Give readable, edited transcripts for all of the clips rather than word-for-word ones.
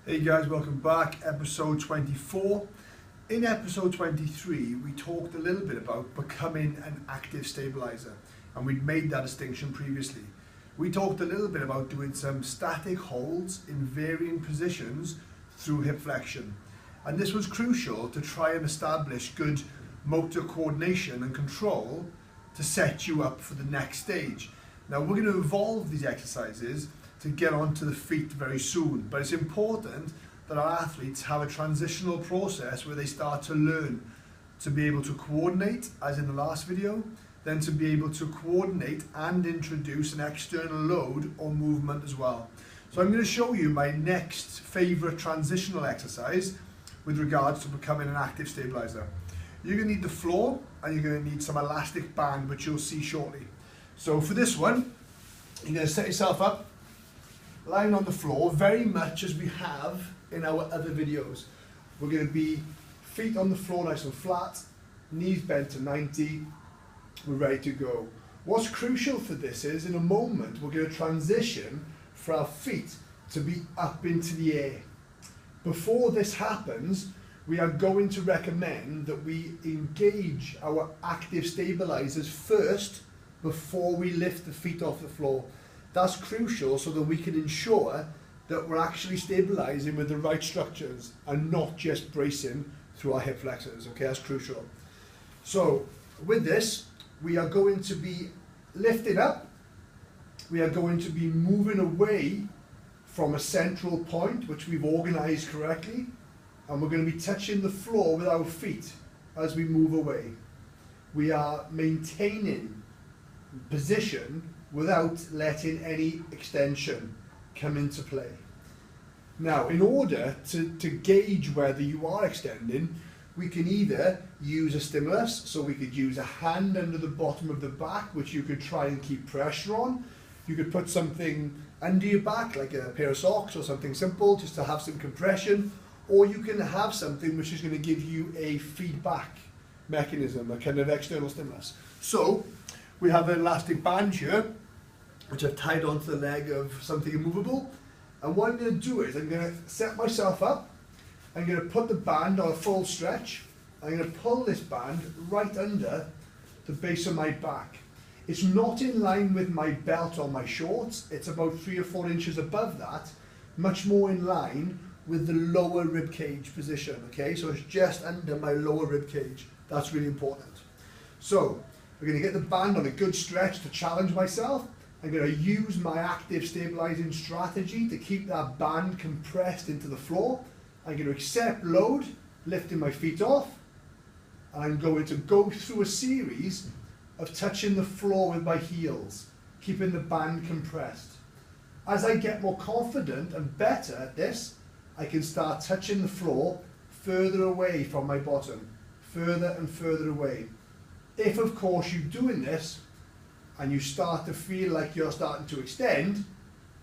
Hey guys, welcome back. Episode 24. In episode 23, we talked a little bit about becoming an active stabiliser, and we'd made that distinction previously. We talked a little bit about doing some static holds in varying positions through hip flexion, and this was crucial to try and establish good motor coordination and control to set you up for the next stage. Now we're going to evolve these exercises to get onto the feet very soon, but it's important that our athletes have a transitional process where they start to learn to be able to coordinate, as in the last video, then to be able to coordinate and introduce an external load or movement as well. So I'm going to show you my next favourite transitional exercise with regards to becoming an active stabiliser. You're going to need the floor and you're going to need some elastic band, which you'll see shortly. So for this one, you're going to set yourself up, lying on the floor, very much as we have in our other videos. We're going to be feet on the floor nice and flat, knees bent to 90, we're ready to go. What's crucial for this is, in a moment, we're going to transition for our feet to be up into the air. Before this happens, we are going to recommend that we engage our active stabilisers first before we lift the feet off the floor. That's crucial so that we can ensure that we're actually stabilising with the right structures and not just bracing through our hip flexors. Okay, that's crucial. So with this, we are going to be lifting up. We are going to be moving away from a central point, which we've organised correctly, and we're going to be touching the floor with our feet as we move away. We are maintaining position without letting any extension come into play. Now, in order to gauge whether you are extending, we can either use a stimulus, so we could use a hand under the bottom of the back, which you could try and keep pressure on. You could put something under your back, like a pair of socks or something simple, just to have some compression, or you can have something which is going to give you a feedback mechanism, a kind of external stimulus. So, we have an elastic band here, which I've tied onto the leg of something immovable. And what I'm going to do is I'm going to set myself up. I'm going to put the band on a full stretch. I'm going to pull this band right under the base of my back. It's not in line with my belt or my shorts. It's about 3 or 4 inches above that, much more in line with the lower rib cage position. Okay, so it's just under my lower rib cage. That's really important. So we're going to get the band on a good stretch to challenge myself. I'm going to use my active stabilising strategy to keep that band compressed into the floor. I'm going to accept load, lifting my feet off, and I'm going to go through a series of touching the floor with my heels, keeping the band compressed. As I get more confident and better at this, I can start touching the floor further away from my bottom, further and further away. If, of course, you're doing this and you start to feel like you're starting to extend,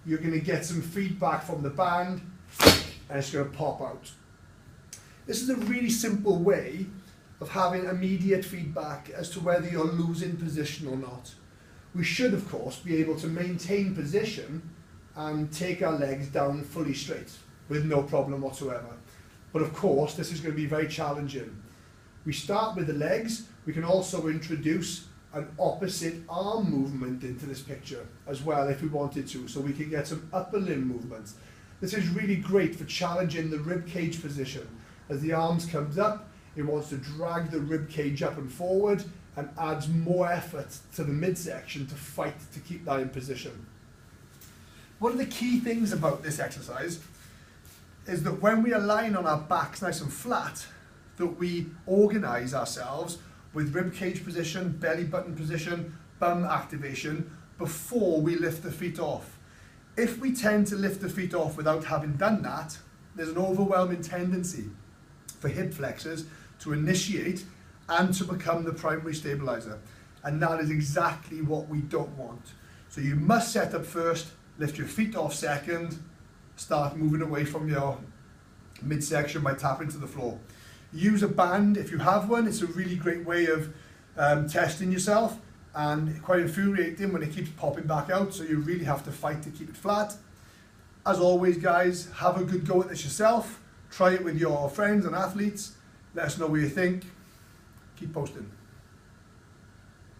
you're going to get some feedback from the band and it's going to pop out. This is a really simple way of having immediate feedback as to whether you're losing position or not. We should, of course, be able to maintain position and take our legs down fully straight with no problem whatsoever. But of course, this is going to be very challenging. We start with the legs. We can also introduce an opposite arm movement into this picture as well if we wanted to, so we can get some upper limb movements. This is really great for challenging the rib cage position. As the arms comes up, it wants to drag the rib cage up and forward and adds more effort to the midsection to fight to keep that in position. One of the key things about this exercise is that when we are lying on our backs nice and flat, that we organise ourselves with rib cage position, belly button position, bum activation before we lift the feet off. If we tend to lift the feet off without having done that, there's an overwhelming tendency for hip flexors to initiate and to become the primary stabiliser. And that is exactly what we don't want. So you must set up first, lift your feet off second, start moving away from your midsection by tapping to the floor. Use a band if you have one. It's a really great way of testing yourself, and quite infuriating when it keeps popping back out, so you really have to fight to keep it flat. As always, guys, have a good go at this yourself. Try it with your friends and athletes. Let us know what you think. Keep posting.